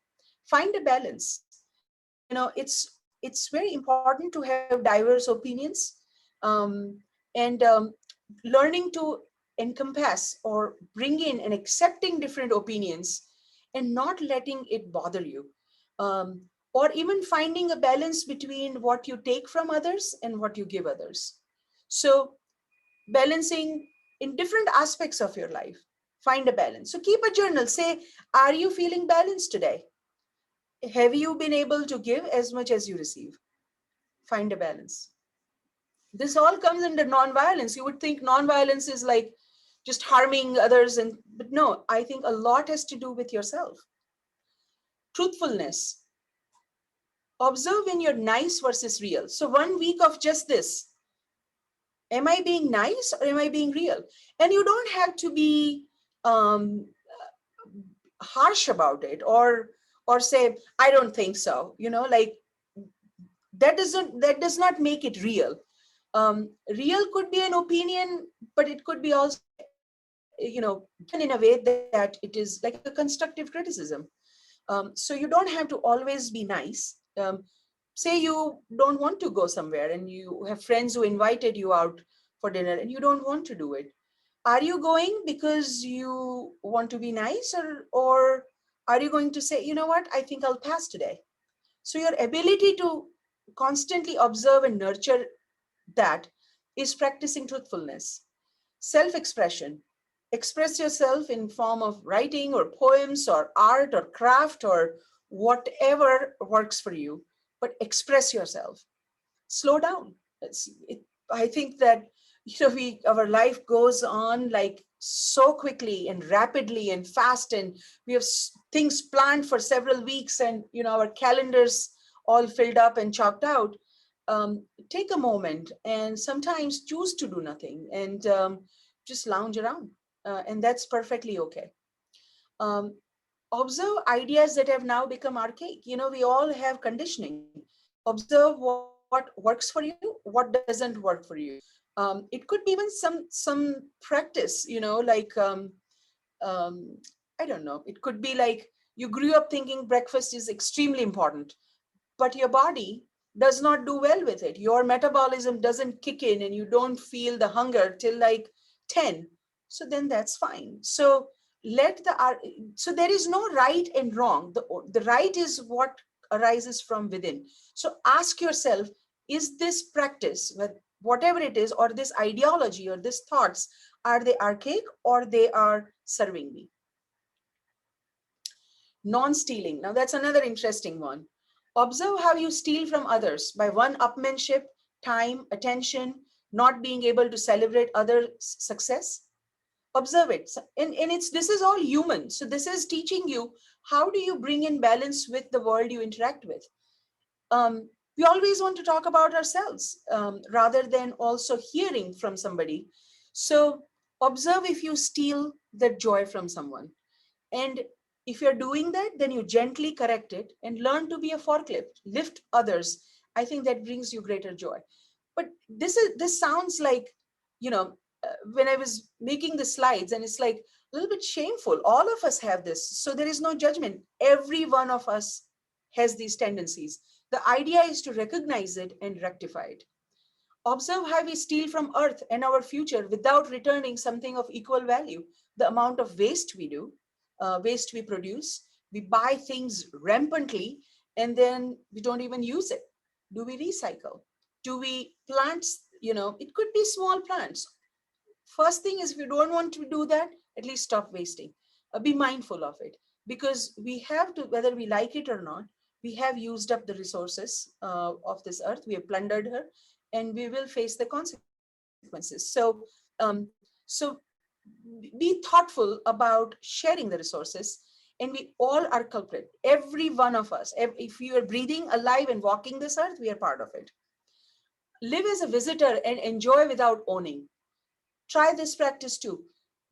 Find a balance. It's very important to have diverse opinions, um, and learning to encompass or bring in and accepting different opinions and not letting it bother you, um, or even finding a balance between what you take from others and what you give others. So balancing in different aspects of your life, find a balance. So keep a journal. Say, are you feeling balanced today? Have you been able to give as much as you receive? Find a balance. This all comes under non-violence. You would think non-violence is like just harming others, but no, I think a lot has to do with yourself. Truthfulness. Observe when you're nice versus real. So 1 week of just this. Am I being nice or am I being real? And you don't have to be um, harsh about it, or say, I don't think so. Like, that does not make it real. Real could be an opinion, but it could be also, given in a way that it is like a constructive criticism. So you don't have to always be nice. Say you don't want to go somewhere and you have friends who invited you out for dinner and you don't want to do it. Are you going because you want to be nice, or are you going to say, you know what, I think I'll pass today? So your ability to constantly observe and nurture that is practicing truthfulness. Self-expression. Express yourself in form of writing or poems or art or craft or whatever works for you, but express yourself. Slow down. I think that our life goes on like so quickly and rapidly and fast, and we have things planned for several weeks, and our calendars all filled up and chalked out. Take a moment and sometimes choose to do nothing and just lounge around, and that's perfectly okay. um, Observe ideas that have now become archaic. We all have conditioning. Observe what works for you, what doesn't work for you. It could be even some practice, like, um, I don't know, it could be like you grew up thinking breakfast is extremely important, but your body does not do well with it. Your metabolism doesn't kick in and you don't feel the hunger till like 10. So then that's fine. So let the so there is no right and wrong. The right is what arises from within. So ask yourself, is this practice, whatever it is, or this ideology or these thoughts, are they archaic or they are serving me? Non-stealing. Now that's another interesting one. Observe how you steal from others by one-upmanship, time, attention, not being able to celebrate other success. Observe it. And it's this is all human. So this is teaching you, how do you bring in balance with the world you interact with. We always want to talk about ourselves, rather than also hearing from somebody. So observe if you steal that joy from someone. And if you're doing that, then you gently correct it and learn to be a forklift, lift others. I think that brings you greater joy. But this sounds like, when I was making the slides, and it's like a little bit shameful. All of us have this. So there is no judgment. Every one of us has these tendencies. The idea is to recognize it and rectify it. Observe how we steal from earth and our future without returning something of equal value. The amount of waste we produce, we buy things rampantly, and then we don't even use it. Do we recycle? Do we plant? It could be small plants. First thing is, if you don't want to do that, at least stop wasting. Be mindful of it, because we have to, whether we like it or not, we have used up the resources of this earth. We have plundered her, and we will face the consequences. So be thoughtful about sharing the resources, And we all are culprit, every one of us. If you are breathing, alive, and walking this earth, we are part of it. Live as a visitor and enjoy without owning. Try this practice too.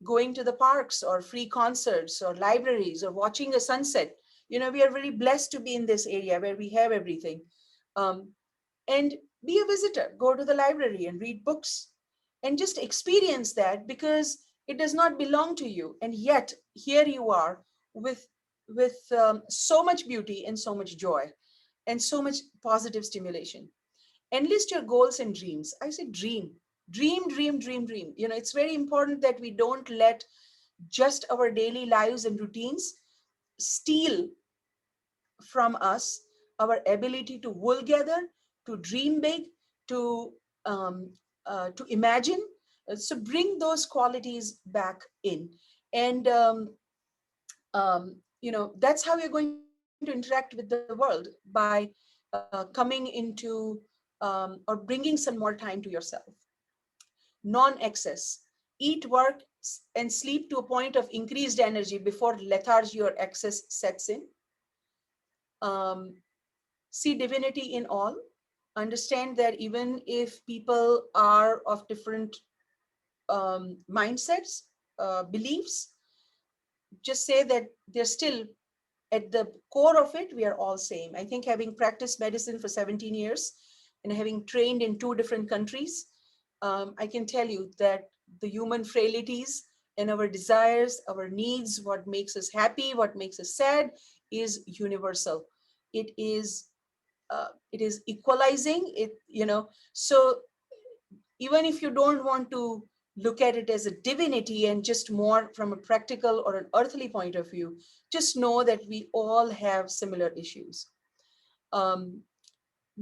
Going to the parks or free concerts or libraries or watching a sunset. We are very blessed to be in this area where we have everything. Um, and be a visitor. Go to the library and read books and just experience that, because it does not belong to you. And yet here you are with so much beauty and so much joy and so much positive stimulation. Enlist your goals and dreams. I say dream, dream, dream, dream, dream. It's very important that we don't let just our daily lives and routines steal from us our ability to wool gather, to dream big, to to imagine. So bring those qualities back in, and that's how you're going to interact with the world, by coming into or bringing some more time to yourself. Non-excess. Eat, work, and sleep to a point of increased energy before lethargy or excess sets in. Um, See divinity in all. Understand that even if people are of different mindsets, beliefs, just say that they're still at the core of it, we are all same. I think, having practiced medicine for 17 years and having trained in 2 different countries, I can tell you that the human frailties and our desires, our needs, what makes us happy, what makes us sad, is universal. It is equalizing it. So even if you don't want to look at it as a divinity and just more from a practical or an earthly point of view, just know that we all have similar issues. um,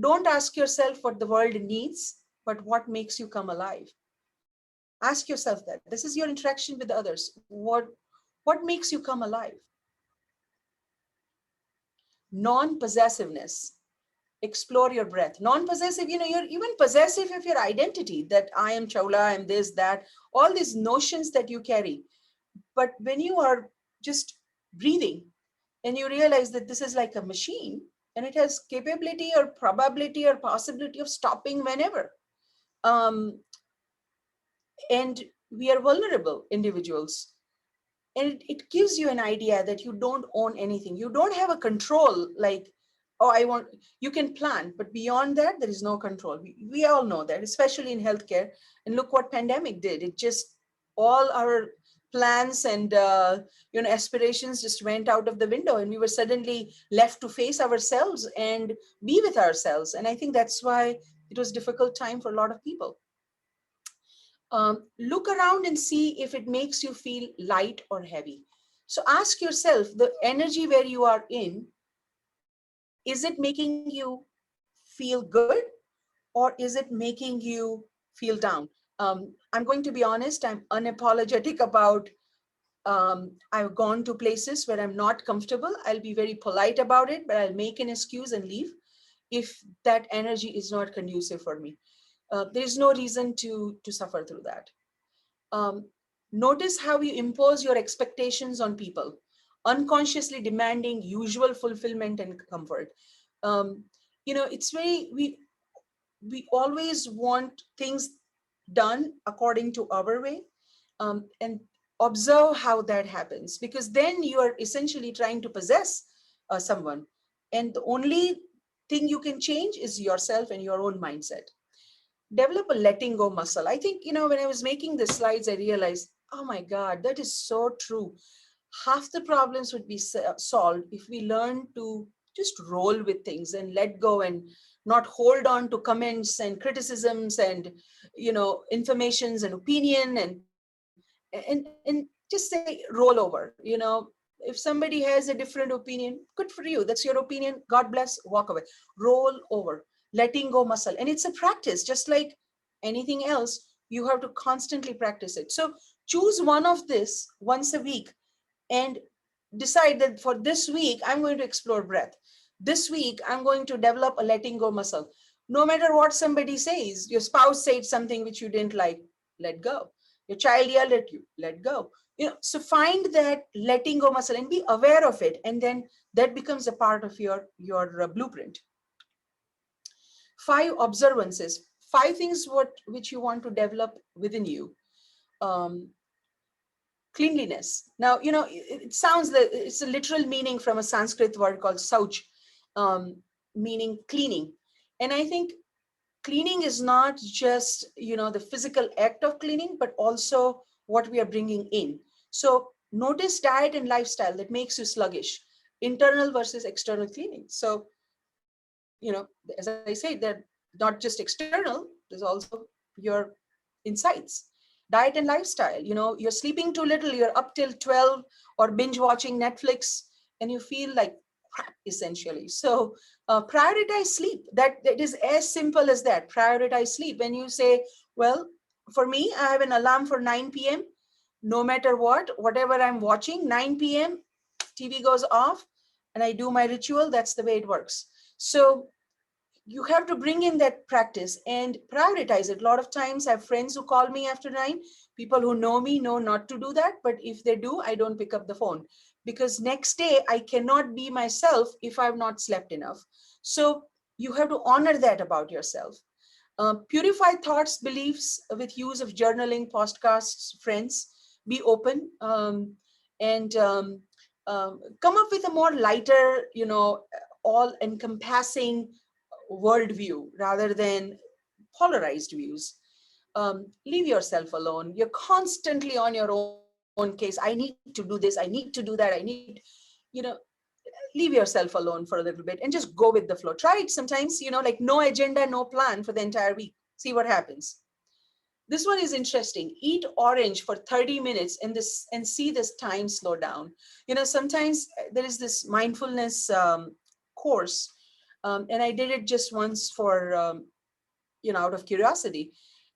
don't ask yourself what the world needs, but what makes you come alive. Ask yourself that. This is your interaction with others. What makes you come alive? Non-possessiveness. Explore your breath. Non-possessive, you're even possessive of your identity, that I am Chaula, I am this, that, all these notions that you carry. But when you are just breathing and you realize that this is like a machine, and it has capability or probability or possibility of stopping whenever. Um, and we are vulnerable individuals. And it gives you an idea that you don't own anything. You don't have a control, like, oh, you can plan, but beyond that, there is no control. We all know that, especially in healthcare. And look what pandemic did. It just, all our plans and aspirations just went out of the window, and we were suddenly left to face ourselves and be with ourselves. And I think that's why it was a difficult time for a lot of people. Look around and see if it makes you feel light or heavy. So ask yourself, the energy where you are in, is it making you feel good, or is it making you feel down? I'm going to be honest, I'm unapologetic about, I've gone to places where I'm not comfortable. I'll be very polite about it, but I'll make an excuse and leave if that energy is not conducive for me. There's no reason to suffer through that. Um, Notice how you impose your expectations on people, unconsciously demanding usual fulfillment and comfort. Um, it's very, we always want things done according to our way, and observe how that happens, because then you are essentially trying to possess someone, and the only thing you can change is yourself and your own mindset. Develop a letting go muscle. I think, when I was making the slides, I realized, oh my God, that is so true. Half the problems would be solved if we learn to just roll with things and let go, and not hold on to comments and criticisms and, informations and opinion, and just say roll over. If somebody has a different opinion, good for you, that's your opinion, God bless, walk away. Roll over. Letting go muscle, and it's a practice, just like anything else. You have to constantly practice it. So choose one of this once a week, and decide that for this week I'm going to explore breath. This week I'm going to develop a letting go muscle. No matter what somebody says, your spouse said something which you didn't like, let go. Your child yelled at you, let go. So find that letting go muscle and be aware of it, and then that becomes a part of your blueprint. 5 observances, 5 things which you want to develop within you. um, Cleanliness. Now, it sounds that it's a literal meaning from a Sanskrit word called sauch, um, meaning cleaning. And I think cleaning is not just, the physical act of cleaning, but also what we are bringing in. So notice diet and lifestyle that makes you sluggish, internal versus external cleaning. So, as I say, they're not just external, there's also your insights. Diet and lifestyle, you're sleeping too little, you're up till 12 or binge watching Netflix, and you feel like crap, essentially. So prioritize sleep. That is as simple as that. Prioritize sleep. When you say, well, for me, I have an alarm for 9 p.m. No matter whatever I'm watching, 9 p.m., TV goes off, and I do my ritual. That's the way it works. So you have to bring in that practice and prioritize it. A lot of times I have friends who call me after 9. People who know me know not to do that, but if they do, I don't pick up the phone, because next day I cannot be myself if I've not slept enough. So you have to honor that about yourself. Purify thoughts, beliefs with use of journaling, podcasts, friends. Be open, and come up with a more lighter, all encompassing worldview rather than polarized views. Leave yourself alone. You're constantly on your own case. I need to do this. I need to do that. You know, leave yourself alone for a little bit and just go with the flow. Try it sometimes, like no agenda, no plan for the entire week. See what happens. This one is interesting. Eat orange for 30 minutes and see this time slow down. Sometimes there is this mindfulness course, and I did it just once for out of curiosity,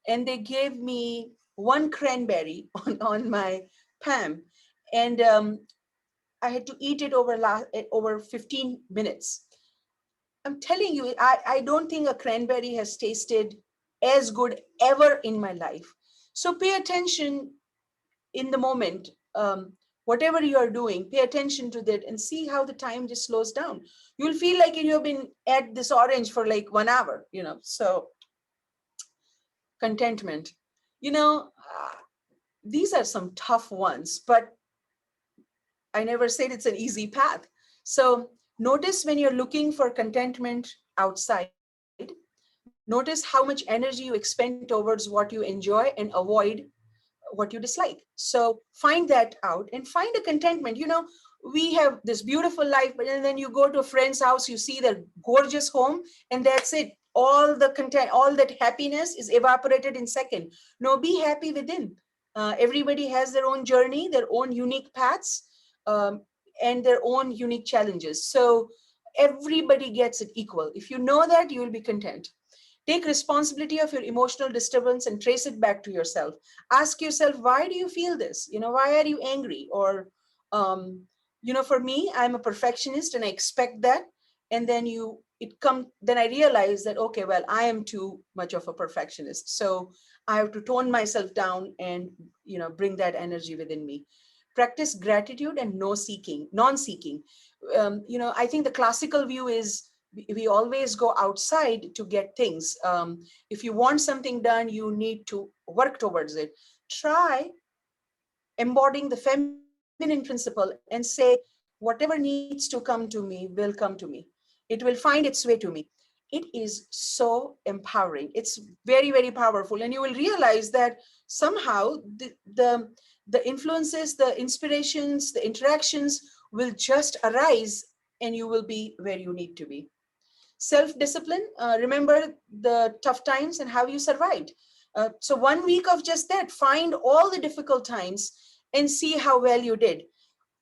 and they gave me one cranberry on my palm, and I had to eat it over 15 minutes. I'm telling you, I don't think a cranberry has tasted as good ever in my life. So pay attention in the moment. Whatever you are doing, pay attention to that and see how the time just slows down. You'll feel like you've been at this orange for like 1 hour, So contentment. You know, uh, these are some tough ones, but I never said it's an easy path. So notice when you're looking for contentment outside, notice how much energy you expend towards what you enjoy and avoid what you dislike. So find that out and find a contentment. We have this beautiful life, but then you go to a friend's house, you see their gorgeous home, and that's it. All the content, all that happiness is evaporated in second. No, be happy within. Everybody has their own journey, their own unique paths, um, and their own unique challenges. So everybody gets it equal. If you know that, you will be content. Take responsibility of your emotional disturbance and trace it back to yourself. Ask yourself, why do you feel this? Why are you angry? Or, for me, I'm a perfectionist and I expect that. And then then I realize that, okay, well, I am too much of a perfectionist. So I have to tone myself down and, bring that energy within me. Practice gratitude and non-seeking. I think the classical view is we always go outside to get things. If you want something done, you need to work towards it. Try embodying the feminine principle and say, whatever needs to come to me will come to me. It will find its way to me. It is so empowering. It's very, very powerful. And you will realize that somehow the influences, the inspirations, the interactions will just arise, and you will be where you need to be. Self-discipline, remember the tough times and how you survived. So 1 week of just that, find all the difficult times and see how well you did.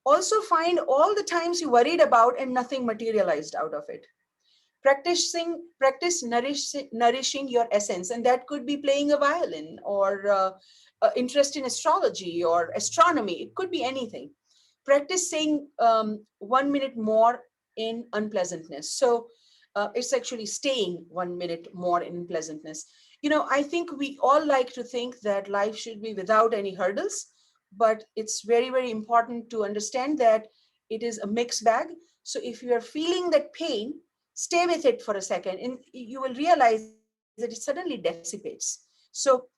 Also find all the times you worried about and nothing materialized out of it. Practice nourishing your essence, and that could be playing a violin, or interest in astrology or astronomy. It could be anything. Practice saying 1 minute more in unpleasantness. So it's actually staying 1 minute more in pleasantness. I think we all like to think that life should be without any hurdles, but it's very, very important to understand that it is a mixed bag. So if you are feeling that pain, stay with it for a second, and you will realize that it suddenly dissipates. So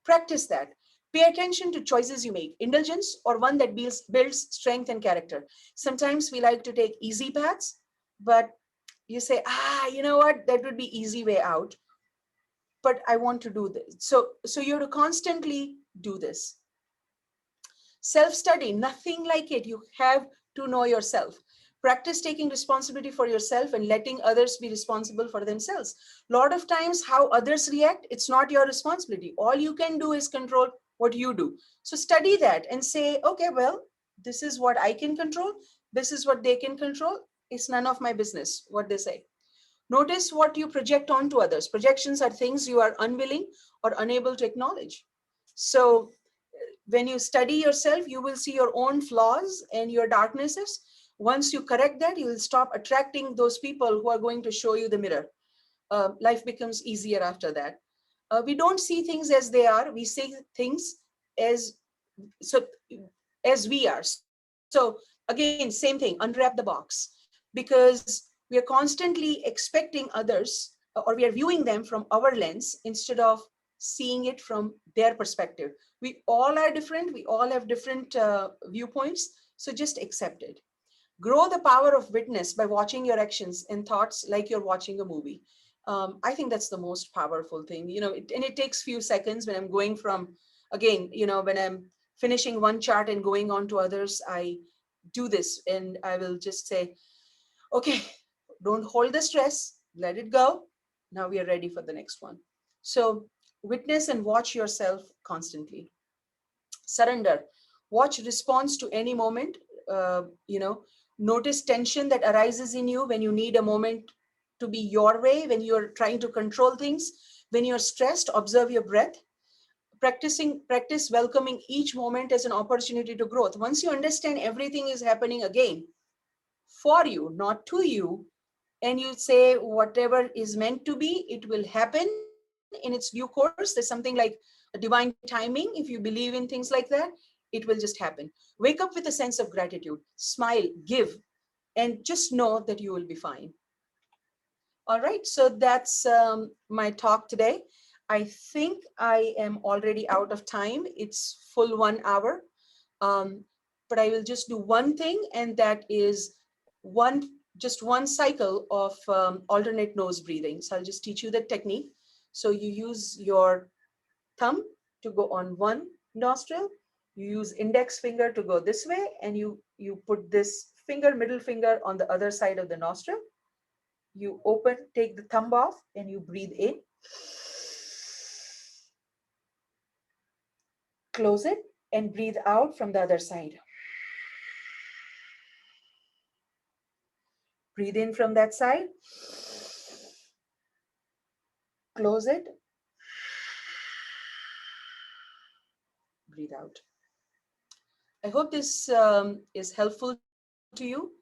practice that. Pay attention to choices you make, indulgence or one that builds strength and character. Sometimes we like to take easy paths, but you say, you know what, that would be easy way out, but I want to do this. So you have to constantly do this. Self-study, nothing like it. You have to know yourself. Practice taking responsibility for yourself and letting others be responsible for themselves. A lot of times how others react, it's not your responsibility. All you can do is control what you do. So study that and say, okay, well, this is what I can control. This is what they can control. It's none of my business what they say. Notice what you project onto others. Projections are things you are unwilling or unable to acknowledge. So when you study yourself, you will see your own flaws and your darknesses. Once you correct that, you will stop attracting those people who are going to show you the mirror. Life becomes easier after that. We don't see things as they are. We see things as so as we are. So again, same thing, unwrap the box, because we are constantly expecting others, or we are viewing them from our lens instead of seeing it from their perspective. We all are different. We all have different viewpoints. So just accept it. Grow the power of witness by watching your actions and thoughts like you're watching a movie. I think that's the most powerful thing, and it takes few seconds when I'm going from, again, when I'm finishing one chart and going on to others, I do this and I will just say, okay, don't hold the stress, let it go. Now we are ready for the next one. So witness and watch yourself constantly. Surrender. Watch response to any moment. Notice tension that arises in you when you need a moment to be your way, when you're trying to control things, when you're stressed. Observe your breath. Practice welcoming each moment as an opportunity to growth. Once you understand everything is happening again for you, not to you, and you say whatever is meant to be, it will happen in its due course. There's something like a divine timing. If you believe in things like that, it will just happen. Wake up with a sense of gratitude, smile, give, and just know that you will be fine. All right, so that's my talk today. I think I am already out of time. It's full 1 hour. Um, but I will just do one thing, and that is one just one cycle of alternate nose breathing. So I'll just teach you the technique. So you use your thumb to go on one nostril. You use index finger to go this way, and you put this middle finger on the other side of the nostril. You take the thumb off, and you breathe in. Close it and breathe out from the other side. Breathe in from that side. Close it. Breathe out. I hope this is helpful to you,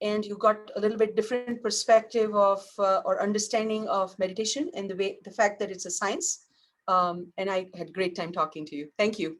and you got a little bit different perspective of or understanding of meditation and the fact that it's a science. And I had a great time talking to you. Thank you.